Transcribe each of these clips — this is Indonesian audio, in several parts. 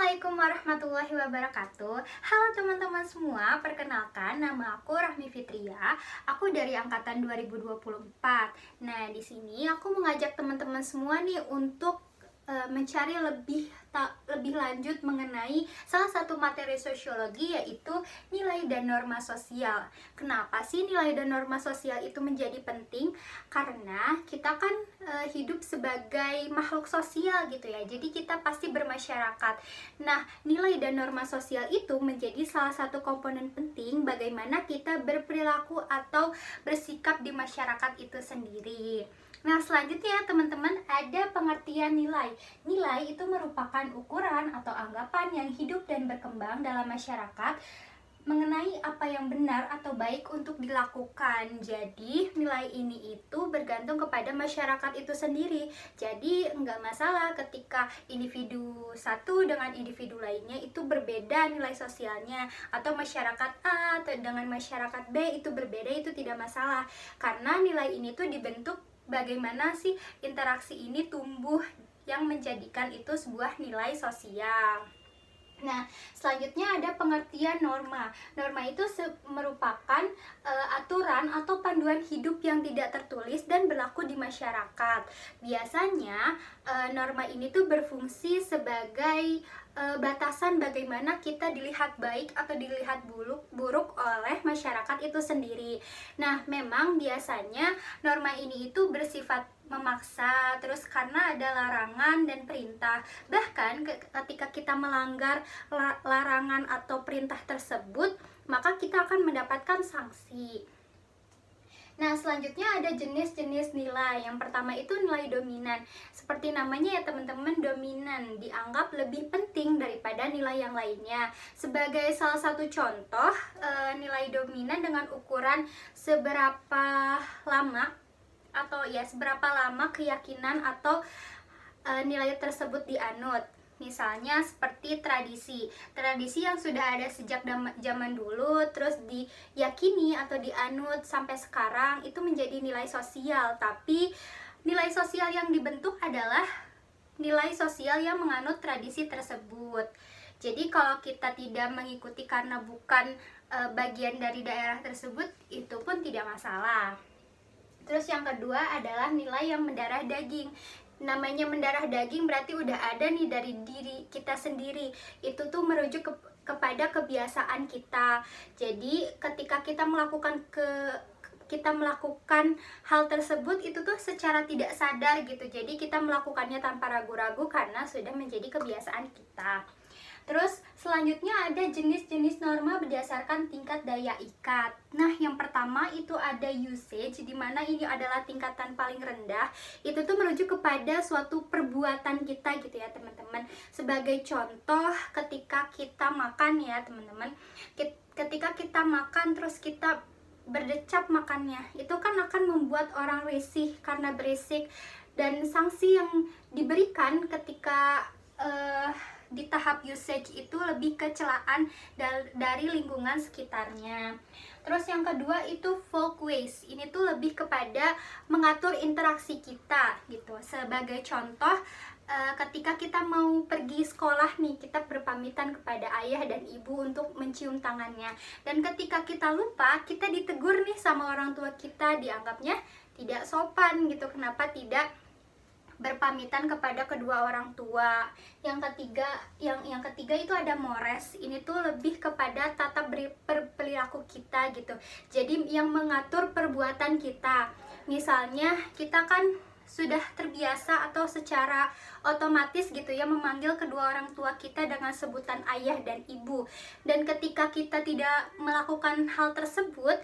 Assalamualaikum warahmatullahi wabarakatuh. Halo teman-teman semua, perkenalkan nama aku Rahmi Fitria. Aku dari angkatan 2024. Nah, di sini aku mengajak teman-teman semua nih untuk mencari lebih lanjut mengenai salah satu materi sosiologi, yaitu nilai dan norma sosial. Kenapa sih nilai dan norma sosial itu menjadi penting? Karena kita kan hidup sebagai makhluk sosial gitu ya. Jadi kita pasti bermasyarakat. Nah, nilai dan norma sosial itu menjadi salah satu komponen penting bagaimana kita berperilaku atau bersikap di masyarakat itu sendiri. Nah, selanjutnya teman-teman, ada pengertian nilai. Nilai itu merupakan ukuran atau anggapan yang hidup dan berkembang dalam masyarakat mengenai apa yang benar atau baik untuk dilakukan. Jadi nilai ini itu bergantung kepada masyarakat itu sendiri. Jadi nggak masalah ketika individu satu dengan individu lainnya itu berbeda nilai sosialnya, atau masyarakat A atau dengan masyarakat B itu berbeda, itu tidak masalah. Karena nilai ini tuh dibentuk bagaimana sih interaksi ini tumbuh yang menjadikan itu sebuah nilai sosial. Nah, selanjutnya ada pengertian norma. Norma itu merupakan aturan atau panduan hidup yang tidak tertulis dan berlaku di masyarakat. Biasanya norma ini tuh berfungsi sebagai batasan bagaimana kita dilihat baik atau dilihat buruk oleh masyarakat itu sendiri. Nah, memang biasanya norma ini itu bersifat memaksa, terus karena ada larangan dan perintah. Bahkan ketika kita melanggar larangan atau perintah tersebut, maka kita akan mendapatkan sanksi. Nah, selanjutnya ada jenis-jenis nilai. Yang pertama itu nilai dominan. Seperti namanya ya teman-teman, dominan dianggap lebih penting daripada nilai yang lainnya. Sebagai salah satu contoh, nilai dominan dengan ukuran seberapa lama keyakinan atau nilai tersebut dianut. Misalnya seperti tradisi yang sudah ada sejak zaman dulu, terus diyakini atau dianut sampai sekarang, itu menjadi nilai sosial. Tapi nilai sosial yang dibentuk adalah nilai sosial yang menganut tradisi tersebut. Jadi kalau kita tidak mengikuti karena bukan bagian dari daerah tersebut, itu pun tidak masalah. Terus yang kedua adalah nilai yang mendarah daging. Namanya mendarah daging berarti udah ada nih dari diri kita sendiri. Itu tuh merujuk kepada kebiasaan kita. Jadi ketika kita melakukan hal tersebut, itu tuh secara tidak sadar gitu. Jadi kita melakukannya tanpa ragu-ragu karena sudah menjadi kebiasaan kita. Terus selanjutnya ada jenis-jenis norma berdasarkan tingkat daya ikat. Nah, yang pertama itu ada usage, di mana ini adalah tingkatan paling rendah. Itu tuh merujuk kepada suatu perbuatan kita gitu ya teman-teman. Sebagai contoh, ketika kita makan ya teman-teman, ketika kita makan terus kita berdecap makannya, itu kan akan membuat orang risih karena berisik. Dan sanksi yang diberikan ketika di tahap usage itu lebih ke celaan dari lingkungan sekitarnya. Terus yang kedua itu folkways. Ini tuh lebih kepada mengatur interaksi kita gitu. Sebagai contoh, ketika kita mau pergi sekolah nih, kita berpamitan kepada ayah dan ibu untuk mencium tangannya. Dan ketika kita lupa, kita ditegur nih sama orang tua kita, dianggapnya tidak sopan gitu. Kenapa tidak berpamitan kepada kedua orang tua. Yang ketiga itu ada mores. Ini tuh lebih kepada tata perilaku kita gitu. Jadi yang mengatur perbuatan kita. Misalnya kita kan sudah terbiasa atau secara otomatis gitu ya memanggil kedua orang tua kita dengan sebutan ayah dan ibu. Dan ketika kita tidak melakukan hal tersebut,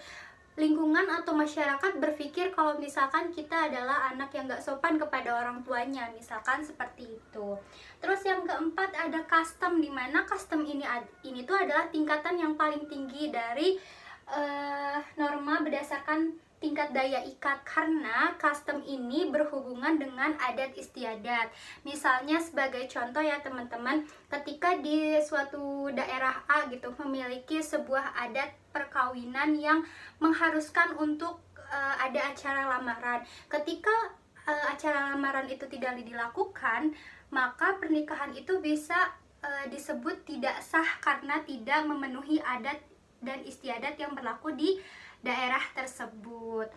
lingkungan atau masyarakat berpikir kalau misalkan kita adalah anak yang gak sopan kepada orang tuanya, misalkan seperti itu. Terus yang keempat ada custom, dimana custom ini tuh adalah tingkatan yang paling tinggi dari norma berdasarkan tingkat daya ikat, karena custom ini berhubungan dengan adat istiadat. Misalnya sebagai contoh ya teman-teman, ketika di suatu daerah A gitu memiliki sebuah adat perkawinan yang mengharuskan untuk ada acara lamaran. Ketika acara lamaran itu tidak dilakukan, maka pernikahan itu bisa disebut tidak sah karena tidak memenuhi adat dan istiadat yang berlaku di daerah tersebut.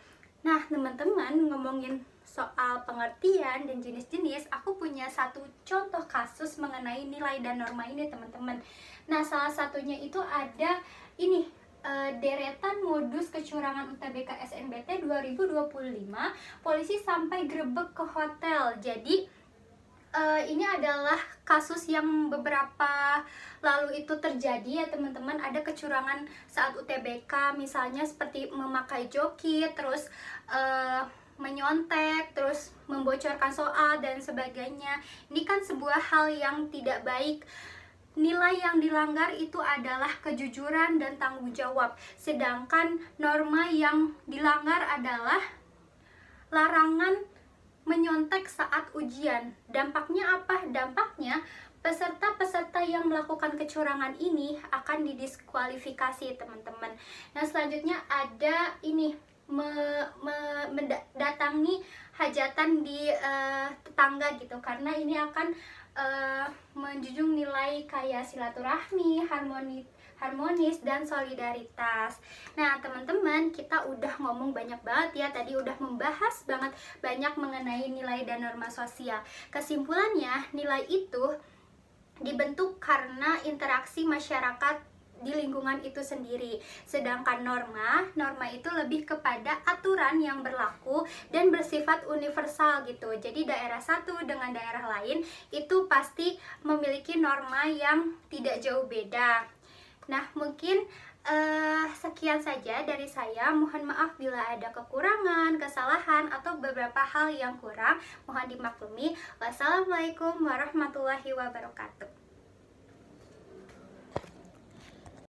Nah, teman-teman, ngomongin soal pengertian dan jenis-jenis, aku punya satu contoh kasus mengenai nilai dan norma ini, teman-teman. Nah, salah satunya itu ada ini, deretan modus kecurangan UTBK SNBT 2025, polisi sampai grebek ke hotel. Jadi ini adalah kasus yang beberapa lalu itu terjadi ya teman-teman. Ada kecurangan saat UTBK, misalnya seperti memakai joki, terus menyontek, terus membocorkan soal dan sebagainya. Ini kan sebuah hal yang tidak baik. Nilai yang dilanggar itu adalah kejujuran dan tanggung jawab. Sedangkan norma yang dilanggar adalah larangan menyontek saat ujian. Dampaknya apa? Dampaknya peserta-peserta yang melakukan kecurangan ini akan didiskualifikasi, teman-teman. Nah, selanjutnya ada ini, mendatangi hajatan di tetangga gitu, karena ini akan menjunjung nilai kayak silaturahmi, harmonis dan solidaritas. Nah, teman-teman, kita udah ngomong banyak banget ya, tadi udah membahas banyak mengenai nilai dan norma sosial. Kesimpulannya, nilai itu dibentuk karena interaksi masyarakat di lingkungan itu sendiri. Sedangkan norma itu lebih kepada aturan yang berlaku dan bersifat universal gitu. Jadi daerah satu dengan daerah lain itu pasti memiliki norma yang tidak jauh beda. Nah, mungkin sekian saja dari saya. Mohon maaf bila ada kekurangan, kesalahan, atau beberapa hal yang kurang. Mohon dimaklumi. Wassalamualaikum warahmatullahi wabarakatuh.